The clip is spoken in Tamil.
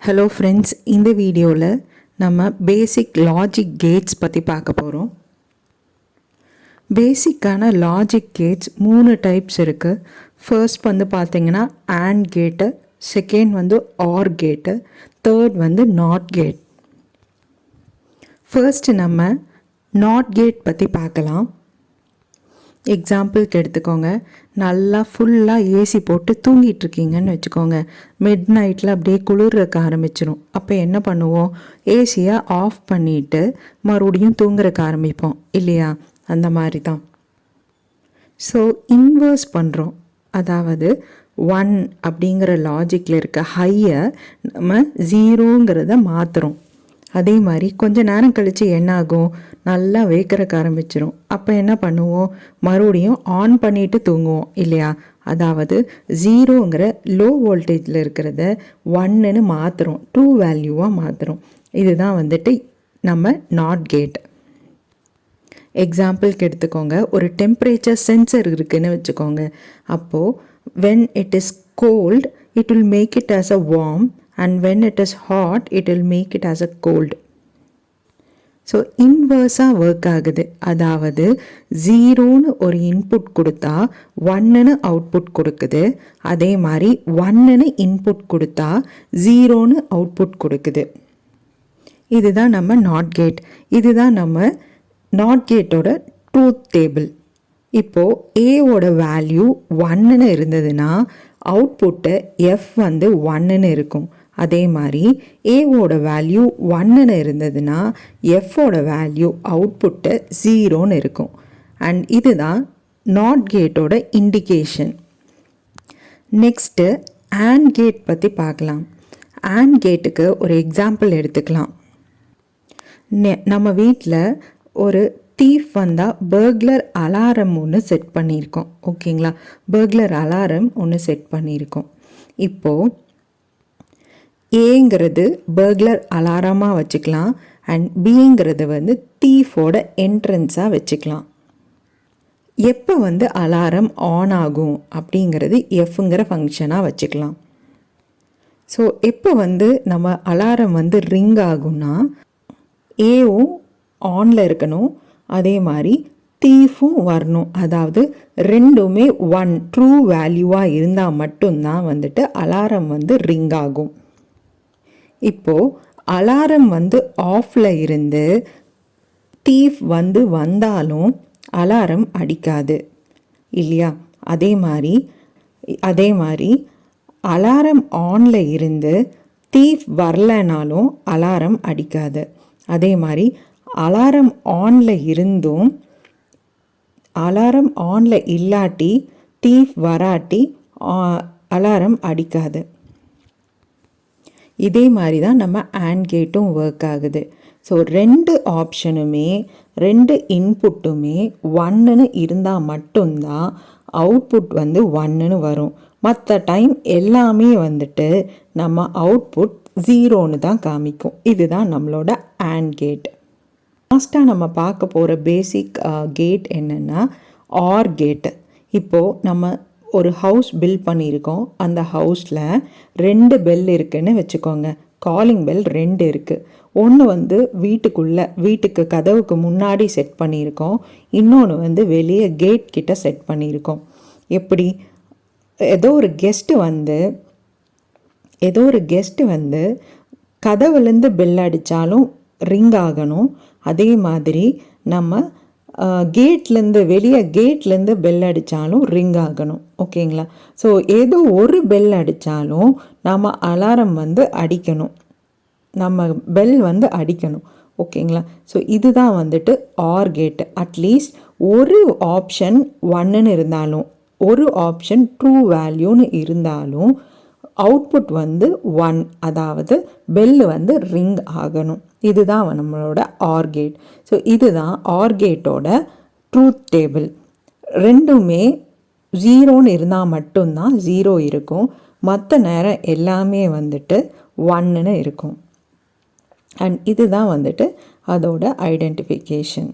ஹலோ ஃப்ரெண்ட்ஸ், இந்த வீடியோவில் நம்ம பேசிக் லாஜிக் கேட்ஸ் பற்றி பார்க்க போகிறோம். பேசிக்கான லாஜிக் கேட்ஸ் 3 டைப்ஸ் இருக்குது. ஃபர்ஸ்ட் பார்த்திங்கன்னா AND கேட்டு, செகண்ட் OR கேட்டு, தேர்ட் நாட் கேட். ஃபர்ஸ்ட் நம்ம நாட் கேட் பற்றி பார்க்கலாம். எக்ஸாம்பிளுக்கு எடுத்துக்கோங்க, நல்லா ஃபுல்லாக ஏசி போட்டு தூங்கிட்டு இருக்கீங்கன்னு வச்சுக்கோங்க. மிட் நைட்டில் அப்படியே குளிர்றக்க ஆரம்பிச்சிடும். அப்போ என்ன பண்ணுவோம்? ஏசியை ஆஃப் பண்ணிவிட்டு மறுபடியும் தூங்குறக்க ஆரம்பிப்போம் இல்லையா? அந்த மாதிரி தான். ஸோ இன்வர்ஸ் பண்ணுறோம். அதாவது 1 அப்படிங்கிற லாஜிக்கில் இருக்க ஹையை நம்ம 0ங்கிறத மாற்றுறோம். அதே மாதிரி கொஞ்சம் நேரம் கழித்து என்ன ஆகும்? நல்லா வேக்கிறக்க ஆரம்பிச்சிடும். அப்போ என்ன பண்ணுவோம்? மறுபடியும் ஆன் பண்ணிவிட்டு தூங்குவோம் இல்லையா? அதாவது 0ங்கிற லோ வோல்டேஜில் இருக்கிறத 1ன்னு மாற்றுறோம், ட்ரூ வேல்யூவாக மாற்றுறோம். இதுதான் நம்ம நாட் கேட். எக்ஸாம்பிளுக்கு எடுத்துக்கோங்க, ஒரு டெம்பரேச்சர் சென்சர் இருக்குதுன்னு வச்சுக்கோங்க. அப்போது when it is cold it will make it as a warm and when it is hot it will make it as a cold. So இன்வர்ஸாக ஒர்க் ஆகுது. அதாவது 0ன்னு ஒரு இன்புட் கொடுத்தா 1ன்னு அவுட்புட் கொடுக்குது. அதே மாதிரி 1ன்னு இன்புட் கொடுத்தா 0ன்னு அவுட்புட் கொடுக்குது. இதுதான் நம்ம நாட் கேட். இதுதான் நம்ம நாட் கேட்டோட ட்ரூத் டேபிள். இப்போது ஏவோட வேல்யூ 1ன்னு இருந்ததுன்னா அவுட்புட்டு எஃப் 1ன்னு இருக்கும். அதே மாதிரி ஏவோட வேல்யூ 1ன்னு இருந்ததுன்னா எஃப்போட வேல்யூ அவுட்புட்டு 0ன்னு இருக்கும். அண்ட் இதுதான் நாட் கேட்டோட இண்டிகேஷன். நெக்ஸ்ட்டு AND கேட் பற்றி பார்க்கலாம். AND கேட்டுக்கு ஒரு எக்ஸாம்பிள் எடுத்துக்கலாம். நம்ம வீட்டில் ஒரு தீஃப் வந்தால் பர்க்லர் அலாரம் ஒன்று செட் பண்ணியிருக்கோம். ஓகேங்களா? பர்க்லர் அலாரம் ஒன்று செட் பண்ணியிருக்கோம். இப்போது ஏங்கிறது பர்க்லர் அலாரமாக வச்சுக்கலாம் அண்ட் பிங்கிறது தீஃபோட என்ட்ரன்ஸாக வச்சுக்கலாம். எப்போ அலாரம் ஆன் ஆகும் அப்படிங்கிறது எஃப்ங்கிற ஃபங்க்ஷனாக வச்சுக்கலாம். ஸோ எப்போ நம்ம அலாரம் ரிங் ஆகும்னா ஏவும் ஆனில் இருக்கணும், அதே மாதிரி தீஃபும் வரணும். அதாவது ரெண்டுமே 1 ட்ரூ வேல்யூவாக இருந்தால் மட்டும்தான் அலாரம் ரிங் ஆகும். இப்போது அலாரம் ஆஃபில் இருந்து தீஃப் வந்தாலும் அலாரம் அடிக்காது இல்லையா? அதே மாதிரி அலாரம் ஆனில் இருந்து தீஃப் வரலனாலும் அலாரம் அடிக்காது. அதே மாதிரி அலாரம் ஆனில் இருந்தும் அலாரம் ஆனில் இல்லாட்டி தீஃப் வராட்டி அலாரம் அடிக்காது. இதே மாதிரி தான் நம்ம AND கேட்டும் ஒர்க் ஆகுது. ஸோ 2 ஆப்ஷனுமே 2 இன்புட்டுமே 1ன்னு இருந்தால் மட்டும்தான் அவுட்புட் 1ன்னு வரும். மற்ற டைம் எல்லாமே நம்ம அவுட்புட் 0ன்னு தான் காமிக்கும். இதுதான் நம்மளோட AND கேட். லாஸ்ட்டாக நம்ம பார்க்க போகிற பேசிக் கேட் என்னென்னா OR கேட்டு. இப்போது நம்ம ஒரு ஹவுஸ் பில்ட் பண்ணியிருக்கோம். அந்த ஹவுஸில் 2 பெல் இருக்குதுன்னு வச்சுக்கோங்க. காலிங் பெல் 2 இருக்குது. ஒன்று வீட்டுக்கு கதவுக்கு முன்னாடி செட் பண்ணியிருக்கோம். இன்னொன்று வெளியே கேட் கிட்ட செட் பண்ணியிருக்கோம். எப்படி? ஏதோ ஒரு கெஸ்ட்டு கதவுலேருந்து பெல் அடித்தாலும் ரிங் ஆகணும். அதே மாதிரி நம்ம கேட்லேருந்து பெல் அடித்தாலும் ரிங் ஆகணும். ஓகேங்களா? ஸோ ஏதோ ஒரு பெல் அடித்தாலும் நம்ம அலாரம் அடிக்கணும், நம்ம பெல் அடிக்கணும். ஓகேங்களா? ஸோ இதுதான் OR கேட்டு. அட்லீஸ்ட் ஒரு ஆப்ஷன் 1ன்னு இருந்தாலும் ஒரு ஆப்ஷன் ட்ரூ வேல்யூன்னு இருந்தாலும் அவுட்புட் 1, அதாவது பெல் ரிங் ஆகணும். இதுதான் நம்மளோட OR கேட். ஸோ இதுதான் OR கேட்டோட ட்ரூத் டேபிள். ரெண்டுமே 0ன்னு இருந்தால் மட்டும்தான் 0 இருக்கும். மற்ற நேரம் எல்லாமே 1ன்னு இருக்கும். அண்ட் இதுதான் அதோட ஐடென்டிஃபிகேஷன்.